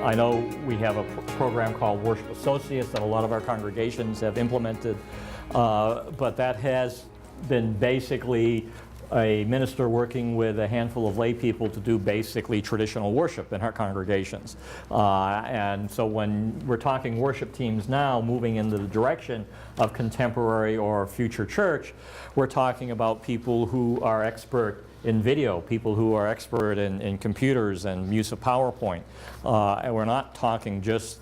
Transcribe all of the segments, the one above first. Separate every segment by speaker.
Speaker 1: I know we have a program called Worship Associates that a lot of our congregations have implemented, but that has been basically a minister working with a handful of lay people to do basically traditional worship in our congregations. And so when we're talking worship teams now moving into the direction of contemporary or future church, we're talking about people who are expert in video, people who are expert in computers and use of PowerPoint. And we're not talking just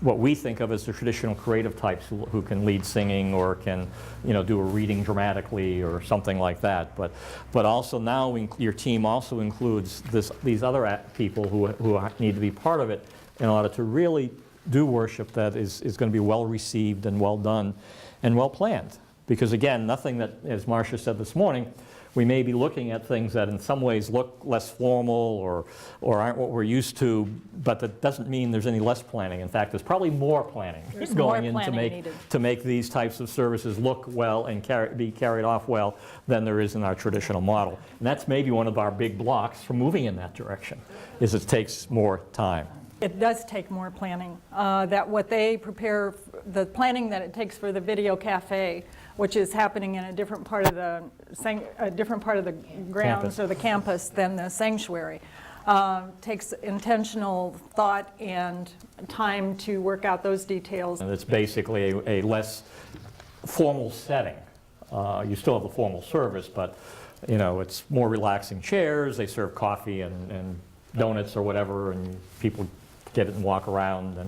Speaker 1: what we think of as the traditional creative types who can lead singing or can, do a reading dramatically or something like that. But also now your team also includes these other people who need to be part of it in order to really do worship that is going to be well received and well done and well planned. Because again, nothing that, as Marcia said this morning, we may be looking at things that in some ways look less formal or aren't what we're used to, but that doesn't mean there's any less planning. In fact, there's probably more planning going in to make these types of services look well and be carried off well than there is in our traditional model. And that's maybe one of our big blocks for moving in that direction, is it takes more time.
Speaker 2: It does take more planning. That what they prepare, the planning that it takes for the video cafe, which is happening in a different part of the grounds
Speaker 1: Campus.
Speaker 2: or the campus than the sanctuary, takes intentional thought and time to work out those details.
Speaker 1: And it's basically a less formal setting. You still have a formal service, but it's more relaxing chairs. They serve coffee and donuts or whatever, and people get it and walk around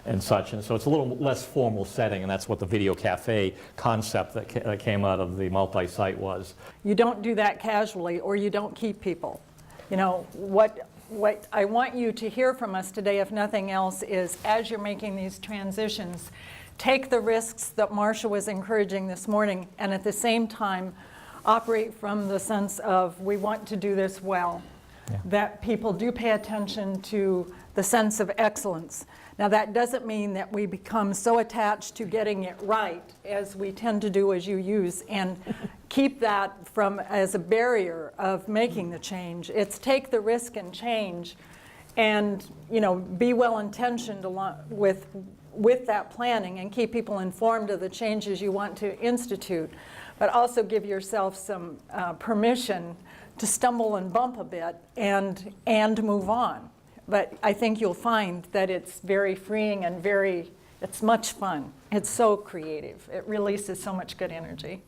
Speaker 1: and such. And so it's a little less formal setting, and that's what the video cafe concept that came out of the multi-site was.
Speaker 2: You don't do that casually, or you don't keep people. What I want you to hear from us today, if nothing else, is as you're making these transitions, take the risks that Marcia was encouraging this morning, and at the same time operate from the sense of we want to do this well. Yeah. That people do pay attention to the sense of excellence. Now that doesn't mean that we become so attached to getting it right as we tend to do as you use, and keep that as a barrier of making the change. It's take the risk and change, and be well intentioned along with that planning, and keep people informed of the changes you want to institute, but also give yourself some permission to stumble and bump a bit and move on. But I think you'll find that it's very freeing and it's much fun. It's so creative. It releases so much good energy.